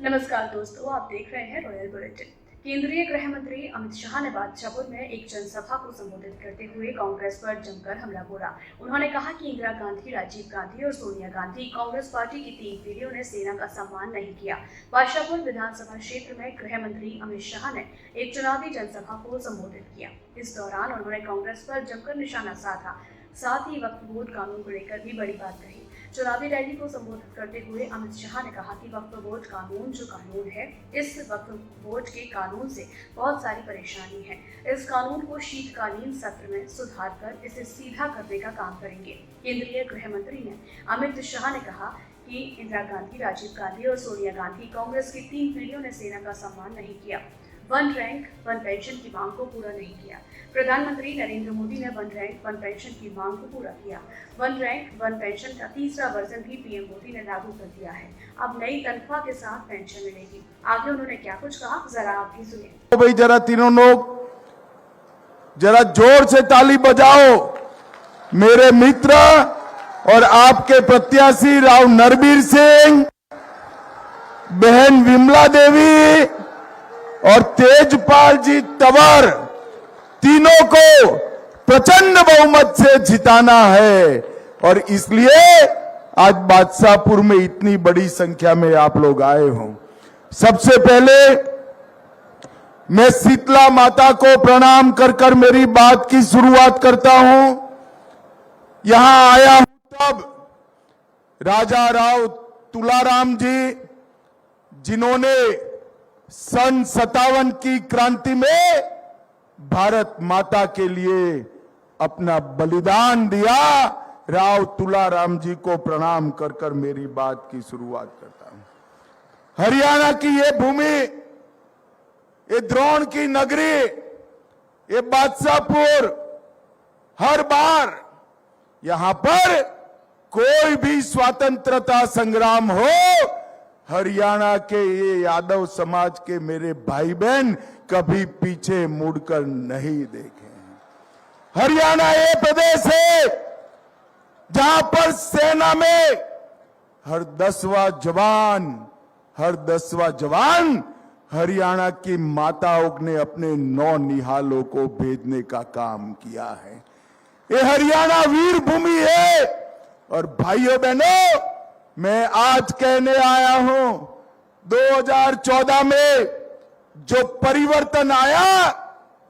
नमस्कार दोस्तों, आप देख रहे हैं रॉयल बुलेटिन। केंद्रीय गृह मंत्री अमित शाह ने बादशाहपुर में एक जनसभा को संबोधित करते हुए कांग्रेस पर जमकर हमला बोला। उन्होंने कहा कि इंदिरा गांधी, राजीव गांधी और सोनिया गांधी कांग्रेस पार्टी की 3 पीढ़ियों ने सेना का सम्मान नहीं किया। बादशाहपुर विधानसभा क्षेत्र में गृह मंत्री अमित शाह ने एक चुनावी जनसभा को संबोधित किया। इस दौरान उन्होंने कांग्रेस पर जमकर निशाना साधा, साथ ही वक्फ बोर्ड कानून को लेकर भी बड़ी बात कही। चुनावी रैली को संबोधित करते हुए अमित शाह ने कहा कि वक्फ बोर्ड कानून जो कानून है, इस वक्फ बोर्ड के कानून से बहुत सारी परेशानी है। इस कानून को शीतकालीन सत्र में सुधार कर इसे सीधा करने का काम करेंगे। केंद्रीय गृह मंत्री ने अमित शाह ने कहा कि इंदिरा गांधी, राजीव गांधी और सोनिया गांधी कांग्रेस की 3 पीढ़ियों ने सेना का सम्मान नहीं किया, 1 रैंक 1 पेंशन की मांग को पूरा नहीं किया। प्रधानमंत्री नरेंद्र मोदी ने 1 रैंक 1 पेंशन की मांग को पूरा किया। 1 रैंक 1 पेंशन का तीसरा वर्जन भी पीएम मोदी ने लागू कर दिया है। अब नई तनख्वाह के साथ पेंशन मिलेगी। आगे उन्होंने क्या कुछ कहा, जरा आप भी सुनिए। तो भाई जरा तीनों लोग जरा जोर से ताली बजाओ। मेरे मित्र और आपके प्रत्याशी राव नरबीर सिंह, बहन विमला देवी और तेजपाल जी तंवर, तीनों को प्रचंड बहुमत से जिताना है और इसलिए आज बादशाहपुर में इतनी बड़ी संख्या में आप लोग आए हो। सबसे पहले मैं शीतला माता को प्रणाम कर मेरी बात की शुरुआत करता हूं। यहां आया हूं तब राजा राव तुलाराम जी, जिन्होंने सन 57 की क्रांति में भारत माता के लिए अपना बलिदान दिया, राव तुलाराम जी को प्रणाम कर मेरी बात की शुरुआत करता हूं। हरियाणा की ये भूमि, ये द्रोण की नगरी, ये बादशाहपुर, हर बार यहां पर कोई भी स्वतंत्रता संग्राम हो, हरियाणा के ये यादव समाज के मेरे भाई बहन कभी पीछे मुड़कर नहीं देखे। हरियाणा ये प्रदेश है जहां पर सेना में हर 10वां जवान हरियाणा की माताओं ने अपने 9 निहालों को भेजने का काम किया है। ये हरियाणा वीर भूमि है। और भाइयों बहनों, मैं आज कहने आया हूं, 2014 में जो परिवर्तन आया,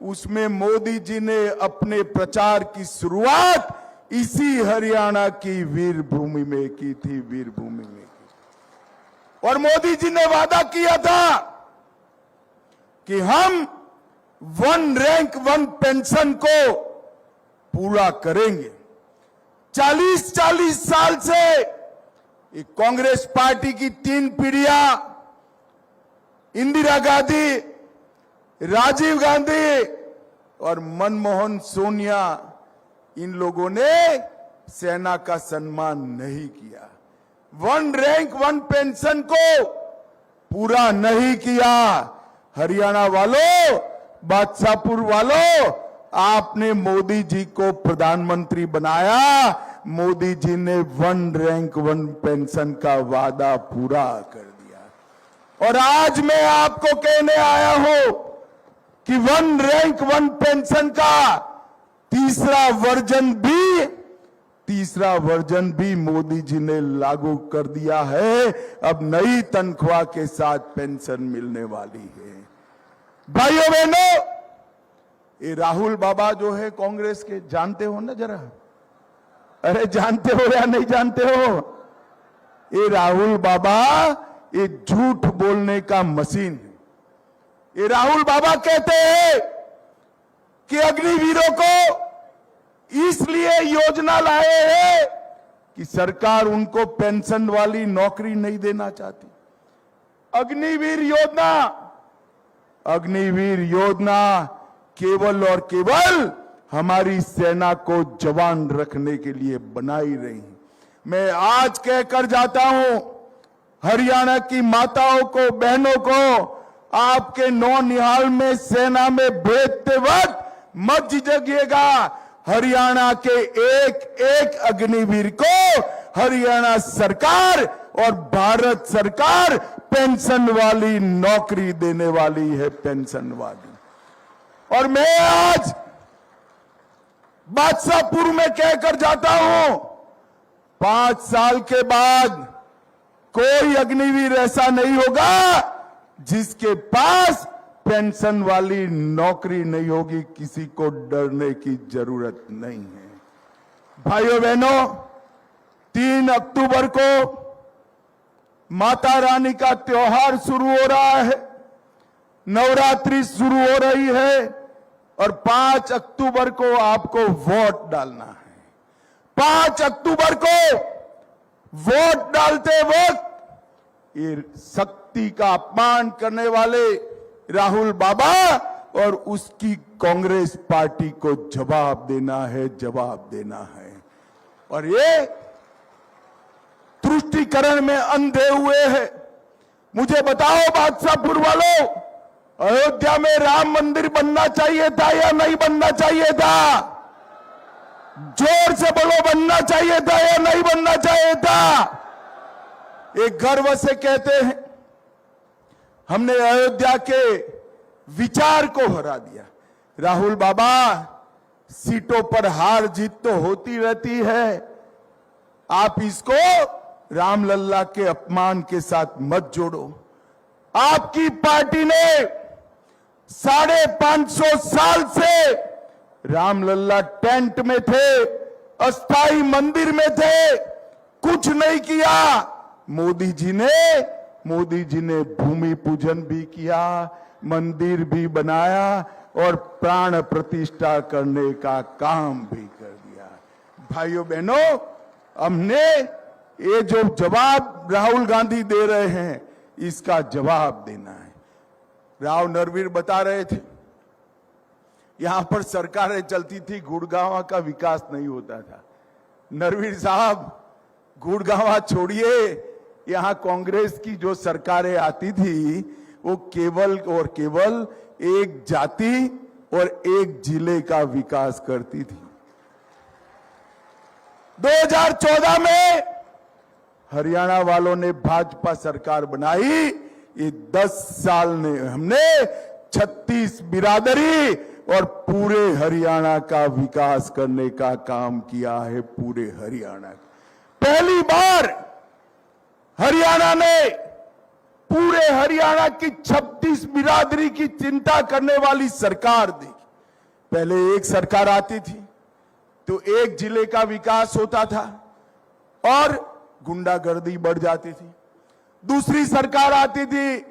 उसमें मोदी जी ने अपने प्रचार की शुरुआत इसी हरियाणा की वीर भूमि में की थी, वीरभूमि में की। और मोदी जी ने वादा किया था कि हम 1 रैंक 1 पेंशन को पूरा करेंगे। 40 साल से कांग्रेस पार्टी की 3 पीढ़ियां, इंदिरा गांधी, राजीव गांधी और मनमोहन सोनिया, इन लोगों ने सेना का सम्मान नहीं किया, 1 रैंक 1 पेंशन को पूरा नहीं किया। हरियाणा वालों, बादशाहपुर वालों, आपने मोदी जी को प्रधानमंत्री बनाया, मोदी जी ने 1 रैंक 1 पेंशन का वादा पूरा कर दिया। और आज मैं आपको कहने आया हूं कि 1 रैंक 1 पेंशन का तीसरा वर्जन भी मोदी जी ने लागू कर दिया है। अब नई तनख्वाह के साथ पेंशन मिलने वाली है। भाइयों बहनों, ये राहुल बाबा जो है कांग्रेस के, जानते हो ना जरा? अरे जानते हो या नहीं जानते हो? ये राहुल बाबा ये झूठ बोलने का मशीन है। ये राहुल बाबा कहते हैं कि अग्निवीरों को इसलिए योजना लाए हैं कि सरकार उनको पेंशन वाली नौकरी नहीं देना चाहती। अग्निवीर योजना केवल और केवल हमारी सेना को जवान रखने के लिए बनाई रही है। मैं आज कहकर जाता हूं, हरियाणा की माताओं को, बहनों को, आपके 9 निहाल में सेना में भेजते वक्त मत झिझकिएगा। हरियाणा के एक अग्निवीर को हरियाणा सरकार और भारत सरकार पेंशन वाली नौकरी देने वाली है, पेंशन वाली। और मैं आज बादशाहपुर में कहकर जाता हूं, 5 साल के बाद कोई अग्निवीर ऐसा नहीं होगा जिसके पास पेंशन वाली नौकरी नहीं होगी। किसी को डरने की जरूरत नहीं है। भाइयों बहनों, 3 अक्टूबर को माता रानी का त्योहार शुरू हो रहा है, नवरात्रि शुरू हो रही है और 5 अक्टूबर को आपको वोट डालना है। 5 अक्टूबर को वोट डालते वक्त ये शक्ति का अपमान करने वाले राहुल बाबा और उसकी कांग्रेस पार्टी को जवाब देना है, जवाब देना है। और ये तुष्टीकरण में अंधे हुए हैं। मुझे बताओ बादशाहपुर वालों, अयोध्या में राम मंदिर बनना चाहिए था या नहीं बनना चाहिए था? जोर से बोलो, बनना चाहिए था या नहीं बनना चाहिए था? एक गर्व से कहते हैं हमने अयोध्या के विचार को हरा दिया। राहुल बाबा, सीटों पर हार जीत तो होती रहती है, आप इसको रामलल्ला के अपमान के साथ मत जोड़ो। आपकी पार्टी ने 550 साल से रामलल्ला टेंट में थे, अस्थाई मंदिर में थे, कुछ नहीं किया। मोदी जी ने भूमि पूजन भी किया, मंदिर भी बनाया और प्राण प्रतिष्ठा करने का काम भी कर दिया। भाइयों बहनों, हमने ये जो जवाब राहुल गांधी दे रहे हैं, इसका जवाब देना है। राव नरवीर बता रहे थे, यहां पर सरकारें चलती थी, गुड़गांव का विकास नहीं होता था। नरवीर साहब, गुड़गांव छोड़िए, यहां कांग्रेस की जो सरकारें आती थी वो केवल और केवल एक जाति और एक जिले का विकास करती थी। 2014 में हरियाणा वालों ने भाजपा सरकार बनाई। ये 10 साल में हमने 36 बिरादरी और पूरे हरियाणा का विकास करने का काम किया है। पूरे हरियाणा पहली बार हरियाणा ने पूरे हरियाणा की 36 बिरादरी की चिंता करने वाली सरकार दी। पहले एक सरकार आती थी तो एक जिले का विकास होता था और गुंडागर्दी बढ़ जाती थी। दूसरी सरकार आती थी,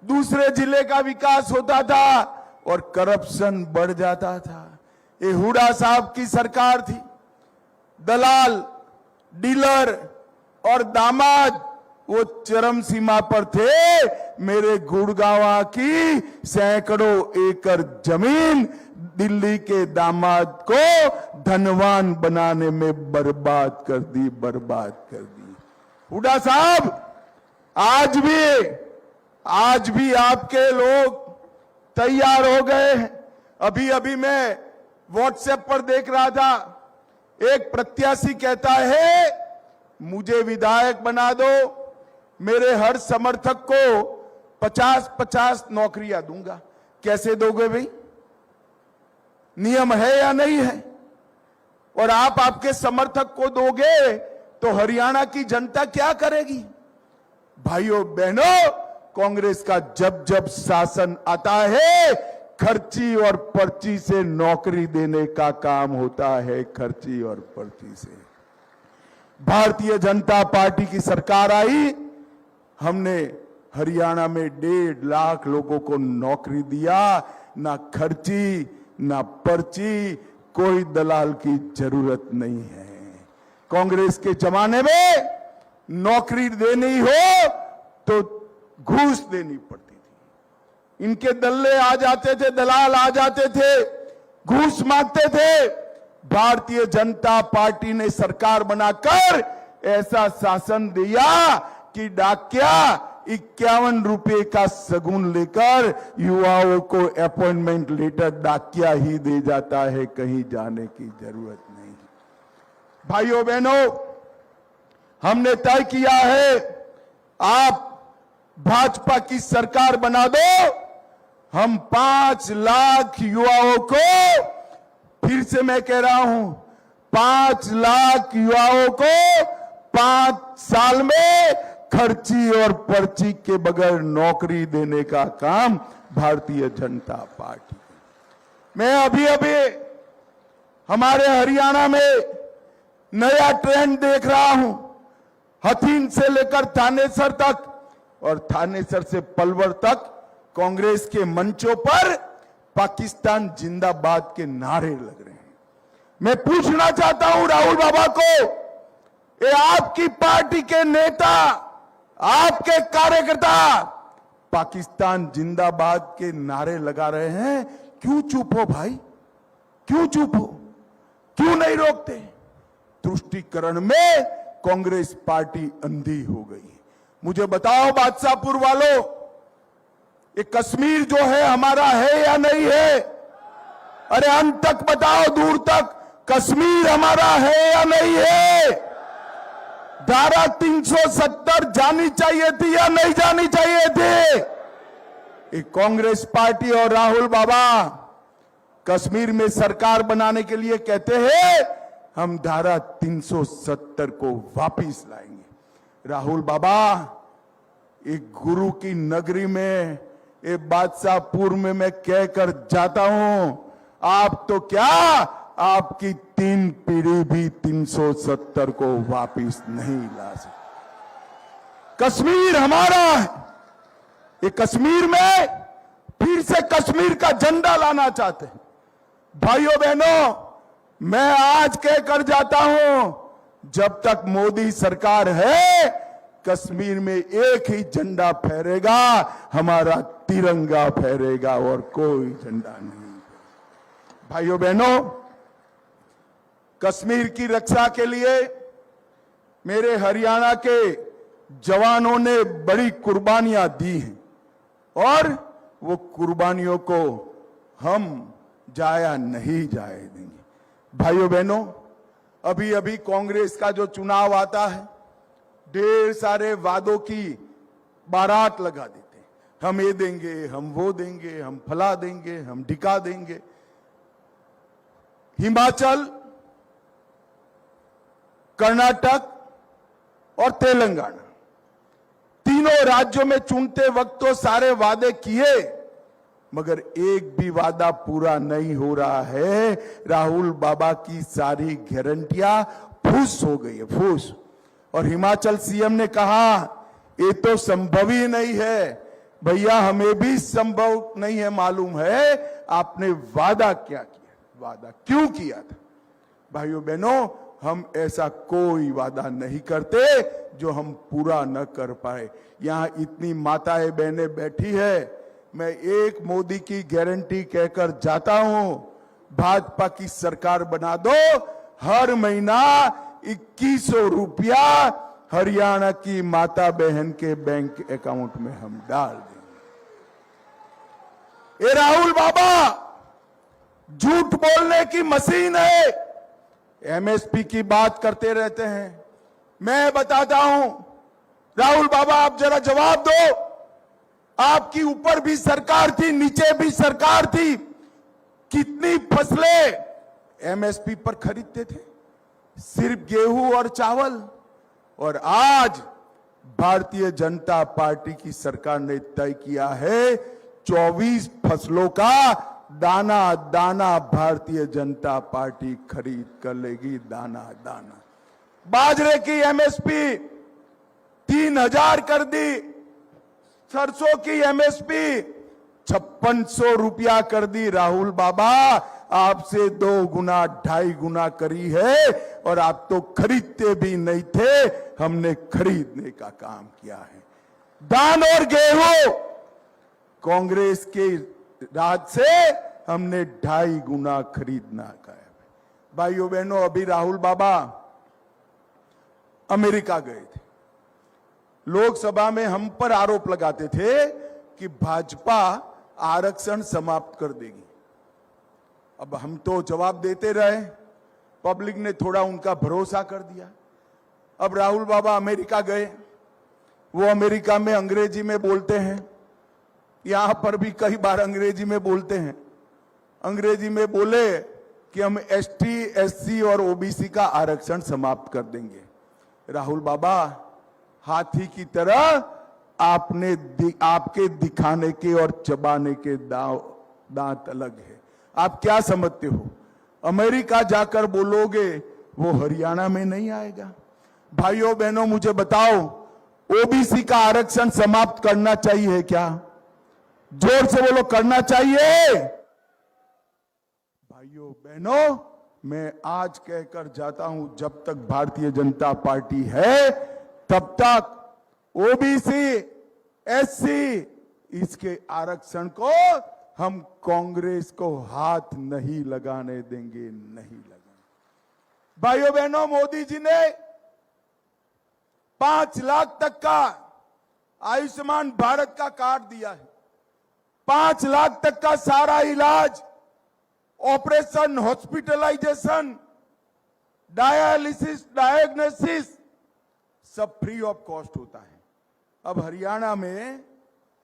दूसरे जिले का विकास होता था और करप्शन बढ़ जाता था। ये हुड्डा साहब की सरकार थी। दलाल, डीलर और दामाद वो चरम सीमा पर थे। मेरे गुड़गांव की सैकड़ों एकड़ जमीन दिल्ली के दामाद को धनवान बनाने में बर्बाद कर दी, बर्बाद कर दी। हुड्डा साहब, आज भी आपके लोग तैयार हो गए हैं। अभी अभी मैं व्हाट्सएप पर देख रहा था, एक प्रत्याशी कहता है मुझे विधायक बना दो, मेरे हर समर्थक को 50-50 नौकरियां दूंगा। कैसे दोगे भाई? नियम है या नहीं है? और आप आपके समर्थक को दोगे तो हरियाणा की जनता क्या करेगी? भाइयों बहनों, कांग्रेस का जब जब शासन आता है, खर्ची और पर्ची से नौकरी देने का काम होता है। खर्ची और पर्ची से। भारतीय जनता पार्टी की सरकार आई, हमने हरियाणा में 1.5 लाख लोगों को नौकरी दिया। ना खर्ची ना पर्ची, कोई दलाल की जरूरत नहीं है। कांग्रेस के जमाने में नौकरी देनी हो तो घूस देनी पड़ती थी। इनके दल्ले आ जाते थे, दलाल आ जाते थे, घूस मांगते थे। भारतीय जनता पार्टी ने सरकार बनाकर ऐसा शासन दिया कि डाकिया 51 रुपए का सगुन लेकर युवाओं को अपॉइंटमेंट लेटर डाकिया ही दे जाता है, कहीं जाने की जरूरत नहीं। भाइयों बहनों, हमने तय किया है, आप भाजपा की सरकार बना दो, हम 5 लाख युवाओं को, फिर से मैं कह रहा हूं, 5 लाख युवाओं को 5 साल में खर्ची और पर्ची के बगैर नौकरी देने का काम भारतीय जनता पार्टी। मैं अभी हमारे हरियाणा में नया ट्रेंड देख रहा हूं। हथीन से लेकर थानेसर तक और थानेसर से पलवल तक कांग्रेस के मंचों पर पाकिस्तान जिंदाबाद के नारे लग रहे हैं। मैं पूछना चाहता हूं राहुल बाबा को, ये आपकी पार्टी के नेता, आपके कार्यकर्ता पाकिस्तान जिंदाबाद के नारे लगा रहे हैं, क्यों चुप हो भाई? क्यों चुप हो? क्यों नहीं रोकते? तुष्टीकरण में कांग्रेस पार्टी अंधी हो गई। मुझे बताओ बादशाहपुर वालों, ये कश्मीर जो है हमारा है या नहीं है? अरे अंत तक बताओ, दूर तक, कश्मीर हमारा है या नहीं है? धारा 370 जानी चाहिए थी या नहीं जानी चाहिए थी? ये कांग्रेस पार्टी और राहुल बाबा कश्मीर में सरकार बनाने के लिए कहते हैं हम धारा 370 को वापिस लाएंगे। राहुल बाबा, एक गुरु की नगरी में, एक बादशाहपुर में मैं कहकर जाता हूं, आप तो क्या, आपकी 3 पीढ़ी भी 370 को वापिस नहीं ला सकती। कश्मीर हमारा है। ये कश्मीर में फिर से कश्मीर का झंडा लाना चाहते हैं। भाइयों बहनों, मैं आज कहकर जाता हूं, जब तक मोदी सरकार है कश्मीर में एक ही झंडा फहरेगा, हमारा तिरंगा फहरेगा और कोई झंडा नहीं। भाइयों बहनों, कश्मीर की रक्षा के लिए मेरे हरियाणा के जवानों ने बड़ी कुर्बानियां दी हैं और वो कुर्बानियों को हम जाया नहीं जाए देंगे। भाइयों बहनों, अभी अभी कांग्रेस का जो चुनाव आता है, ढेर सारे वादों की बारात लगा देते हैं। हम ये देंगे, हम वो देंगे, हम फला देंगे, हम ढिका देंगे। हिमाचल, कर्नाटक और तेलंगाना, तीनों राज्यों में चुनते वक्त तो सारे वादे किए, मगर एक भी वादा पूरा नहीं हो रहा है। राहुल बाबा की सारी गारंटियां फूस हो गई है, फूस। और हिमाचल सीएम ने कहा ये तो संभव ही नहीं है। भैया, हमें भी संभव नहीं है मालूम है। आपने वादा क्या किया, वादा क्यों किया था? भाइयों बहनों, हम ऐसा कोई वादा नहीं करते जो हम पूरा न कर पाए। यहां इतनी माताएं बहनें बैठी है, मैं एक मोदी की गारंटी कहकर जाता हूं, भाजपा की सरकार बना दो, हर महीना 2100 रुपया हरियाणा की माता बहन के बैंक अकाउंट में हम डाल देंगे। ये राहुल बाबा झूठ बोलने की मशीन है। एमएसपी की बात करते रहते हैं। मैं बताता हूं, राहुल बाबा आप जरा जवाब दो। आपकी ऊपर भी सरकार थी, नीचे भी सरकार थी, कितनी फसलें एमएसपी पर खरीदते थे? सिर्फ गेहूं और चावल। और आज भारतीय जनता पार्टी की सरकार ने तय किया है 24 फसलों का दाना दाना भारतीय जनता पार्टी खरीद कर लेगी, दाना दाना। बाजरे की एमएसपी 3000 कर दी, सरसों की एमएसपी 5600 रुपया कर दी। राहुल बाबा, आपसे 2 गुना 2.5 गुना करी है और आप तो खरीदते भी नहीं थे, हमने खरीदने का काम किया है। धान और गेहूं कांग्रेस के राज से हमने 2.5 गुना खरीदना का है। भाइयों बहनों, अभी राहुल बाबा अमेरिका गए थे। लोकसभा में हम पर आरोप लगाते थे कि भाजपा आरक्षण समाप्त कर देगी। अब हम तो जवाब देते रहे, पब्लिक ने थोड़ा उनका भरोसा कर दिया। अब राहुल बाबा अमेरिका गए, वो अमेरिका में अंग्रेजी में बोलते हैं, यहां पर भी कई बार अंग्रेजी में बोलते हैं। अंग्रेजी में बोले कि हम एसटी, एससी और ओबीसी का आरक्षण समाप्त कर देंगे। राहुल बाबा, हाथी की तरह आपके दिखाने के और चबाने के दांत अलग है। आप क्या समझते हो, अमेरिका जाकर बोलोगे वो हरियाणा में नहीं आएगा? भाइयों बहनों, मुझे बताओ, ओबीसी का आरक्षण समाप्त करना चाहिए क्या? जोर से बोलो, करना चाहिए? भाइयों बहनों, मैं आज कहकर जाता हूं, जब तक भारतीय जनता पार्टी है तब तक ओबीसी, एससी, इसके आरक्षण को हम कांग्रेस को हाथ नहीं लगाने देंगे, नहीं लगाने। भाइयों बहनों, मोदी जी ने 5 लाख तक का आयुष्मान भारत का कार्ड दिया है। 5 लाख तक का सारा इलाज, ऑपरेशन, हॉस्पिटलाइजेशन, डायलिसिस, डायग्नोसिस सब फ्री ऑफ कॉस्ट होता है। अब हरियाणा में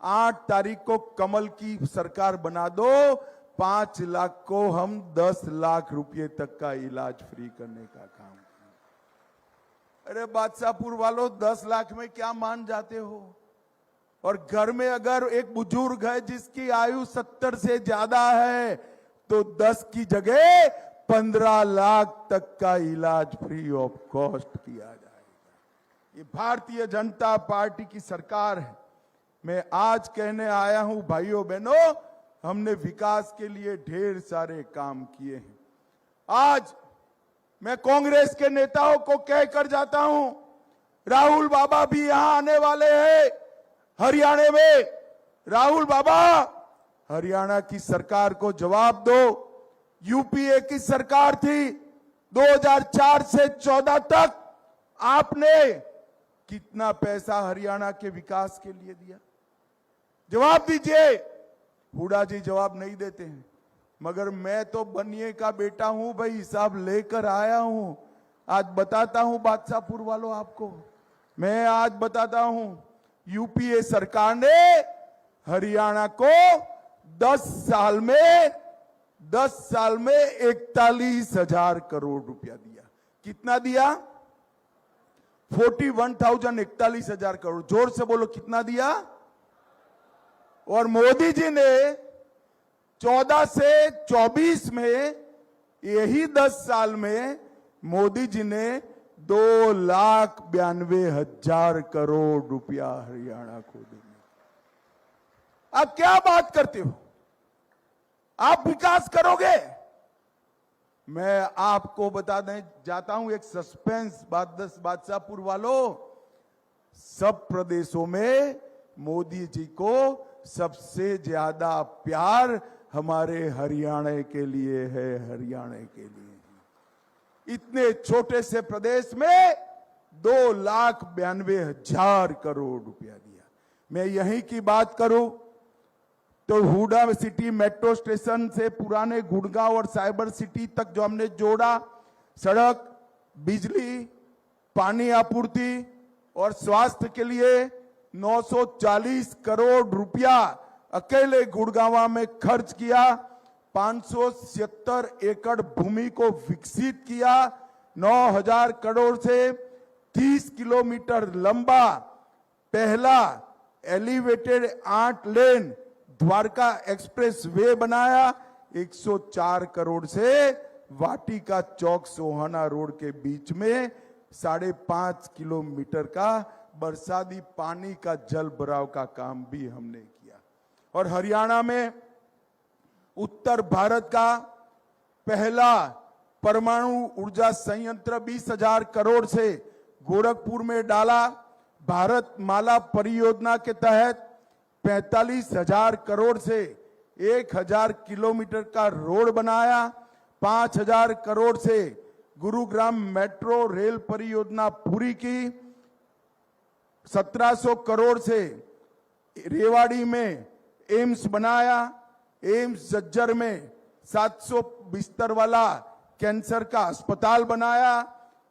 8 तारीख को कमल की सरकार बना दो, 5 लाख को हम 10 लाख रुपए तक का इलाज फ्री करने का काम। अरे बादशाहपुर वालों, 10 लाख में क्या मान जाते हो? और घर में अगर एक बुजुर्ग है जिसकी आयु 70 से ज्यादा है तो 10 की जगह 15 लाख तक का इलाज फ्री ऑफ कॉस्ट किया जाएगा। ये भारतीय जनता पार्टी की सरकार है। मैं आज कहने आया हूं, भाइयों बहनों, हमने विकास के लिए ढेर सारे काम किए हैं। आज मैं कांग्रेस के नेताओं को कहकर जाता हूं, राहुल बाबा भी यहां आने वाले हैं हरियाणा में। राहुल बाबा, हरियाणा की सरकार को जवाब दो। यूपीए की सरकार थी, 2004 से 14 तक आपने कितना पैसा हरियाणा के विकास के लिए दिया? जवाब दीजिए। हुडा जी जवाब नहीं देते हैं, मगर मैं तो बनिए का बेटा हूं भाई, हिसाब लेकर आया हूं। आज बताता हूं बादशाहपुर वालों आपको, मैं आज बताता हूं, यूपीए सरकार ने हरियाणा को 10 साल में 41,000 करोड़ रुपया दिया। कितना दिया? 41,000 करोड़। जोर से बोलो, कितना दिया? और मोदी जी ने 14 से 24 में, यही 10 साल में मोदी जी ने 2,92,000 करोड़ रुपया हरियाणा को दिया। आप क्या बात करते हो? आप विकास करोगे? मैं आपको बता दें जाता हूं एक सस्पेंस बादशाहपुर वालों, सब प्रदेशों में मोदी जी को सबसे ज्यादा प्यार हमारे हरियाणा के लिए है, हरियाणा के लिए। इतने छोटे से प्रदेश में 2,92,000 करोड़ रुपया दिया। मैं यहीं की बात करूं तो हुडा सिटी मेट्रो स्टेशन से पुराने गुड़गांव और साइबर सिटी तक जो हमने जोड़ा, सड़क, बिजली, पानी आपूर्ति और स्वास्थ्य के लिए 940 करोड़ रुपया अकेले गुड़गांव में खर्च किया। 576 एकड़ भूमि को विकसित किया। 9,000 करोड़ से 30 किलोमीटर लंबा पहला एलिवेटेड 8 लेन द्वारका एक्सप्रेस वे बनाया। 104 करोड़ से वाटिका चौक सोहाना रोड के बीच में 5.5 किलोमीटर का बरसाती पानी का जल भराव का काम भी हमने किया। और हरियाणा में उत्तर भारत का पहला परमाणु ऊर्जा संयंत्र 20,000 करोड़ से गोरखपुर में डाला। भारत माला परियोजना के तहत 45,000 करोड़ से 1,000 किलोमीटर का रोड बनाया। 5,000 करोड़ से गुरुग्राम मेट्रो रेल परियोजना पूरी की। 1,700 करोड़ से रेवाड़ी में एम्स बनाया। एम्स झज्जर में 700 बिस्तर वाला कैंसर का अस्पताल बनाया।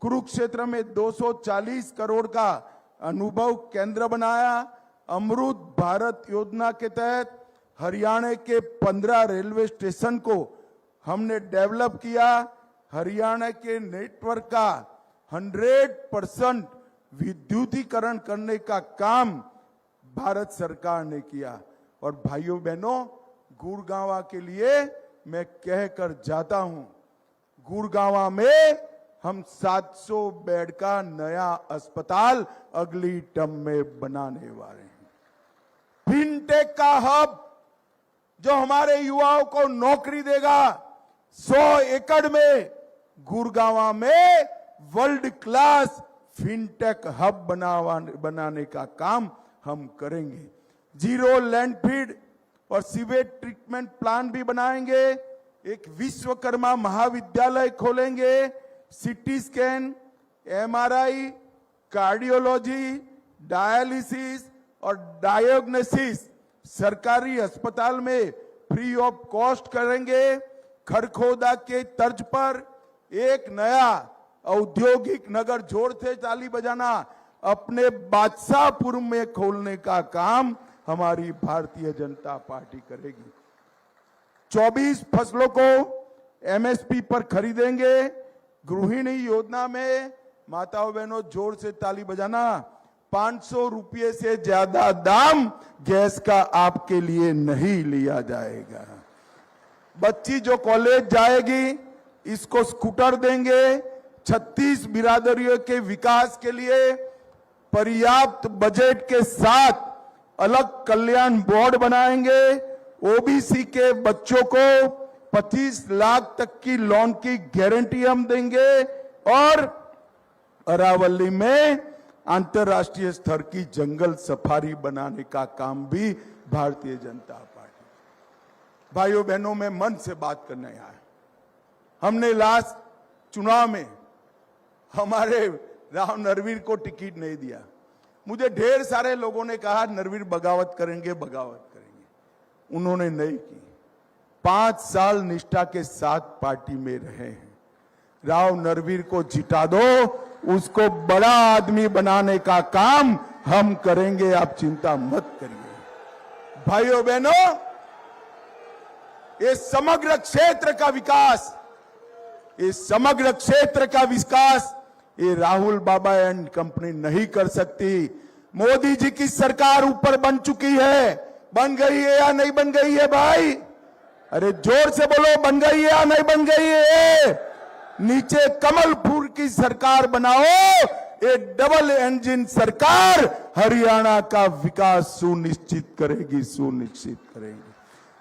कुरुक्षेत्र में 240 करोड़ का अनुभव केंद्र बनाया। अमृत भारत योजना के तहत हरियाणा के 15 रेलवे स्टेशन को हमने डेवलप किया। हरियाणा के नेटवर्क का 100% विद्युतीकरण करने का काम भारत सरकार ने किया। और भाइयों बहनों, गुड़गांव के लिए मैं कहकर जाता हूं, गुड़गांव में हम 700 बेड का नया अस्पताल अगली टर्म में बनाने वाले हैं। फिनटेक का हब जो हमारे युवाओं को नौकरी देगा, 100 एकड़ में गुड़गांव में वर्ल्ड क्लास फिनटेक हब बनाने का काम हम करेंगे। जीरो लैंडफीड और सीवेज ट्रीटमेंट प्लांट भी बनाएंगे। एक विश्वकर्मा महाविद्यालय खोलेंगे। CT scan, MRI, cardiology, dialysis और डायग्नोसिस सरकारी अस्पताल में फ्री ऑफ कॉस्ट करेंगे। खरखोदा के तर्ज पर एक नया औद्योगिक नगर, जोर से ताली बजाना, अपने बादशाहपुर में खोलने का काम हमारी भारतीय जनता पार्टी करेगी। 24 फसलों को एमएसपी पर खरीदेंगे। गृहिणी योजना में माताओं बहनों जोर से ताली बजाना, 500 रुपये से ज्यादा दाम गैस का आपके लिए नहीं लिया जाएगा। बच्ची जो कॉलेज जाएगी इसको स्कूटर देंगे। 36 बिरादरियों के विकास के लिए पर्याप्त बजट के साथ अलग कल्याण बोर्ड बनाएंगे। ओबीसी के बच्चों को 25 लाख तक की लोन की गारंटी हम देंगे। और अरावली में अंतर्राष्ट्रीय स्तर की जंगल सफारी बनाने का काम भी भारतीय जनता पार्टी। भाइयों बहनों, मैं मन से बात करने आया। हमने लास्ट चुनाव में हमारे राव नरवीर को टिकट नहीं दिया। मुझे ढेर सारे लोगों ने कहा नरवीर बगावत करेंगे, बगावत करेंगे। उन्होंने नहीं की। 5 साल निष्ठा के साथ पार्टी में रहे हैं। राव नरवीर को जिता दो, उसको बड़ा आदमी बनाने का काम हम करेंगे, आप चिंता मत करिए। भाइयों बहनों, ये समग्र क्षेत्र का विकास, ये समग्र क्षेत्र का विकास ये राहुल बाबा एंड कंपनी नहीं कर सकती। मोदी जी की सरकार ऊपर बन चुकी है। बन गई है या नहीं बन गई है भाई? अरे जोर से बोलो, बन गई है या नहीं बन गई है? नीचे कमल फूल की सरकार बनाओ। ये डबल इंजन सरकार हरियाणा का विकास सुनिश्चित करेगी, सुनिश्चित करेगी।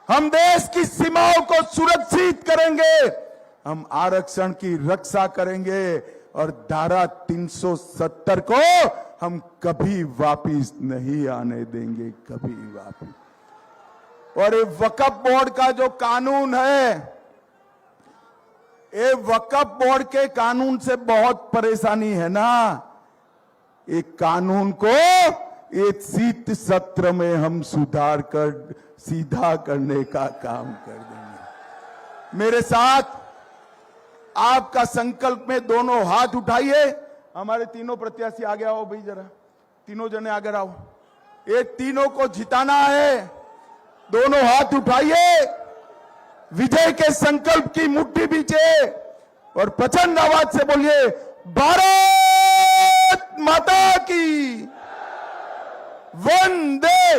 हम देश की सीमाओं को सुरक्षित करेंगे, हम आरक्षण की रक्षा करेंगे और धारा 370 को हम कभी वापिस नहीं आने देंगे, कभी वापिस। और ये वक्फ बोर्ड का जो कानून है, ये वक्फ बोर्ड के कानून से बहुत परेशानी है ना। एक कानून को एक शीत सत्र में हम सुधार कर सीधा करने का काम कर देंगे। मेरे साथ आपका संकल्प में दोनों हाथ उठाइए। हमारे तीनों प्रत्याशी आगे आओ भाई, जरा तीनों जने आगे आओ। ये तीनों को जिताना है। दोनों हाथ उठाइए, विजय के संकल्प की मुट्ठी बीचे और प्रचंड आवाज से बोलिए, भारत माता की वंदे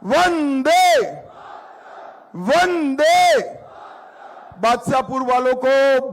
वंदे वंदे। बादशाहपुर वालों को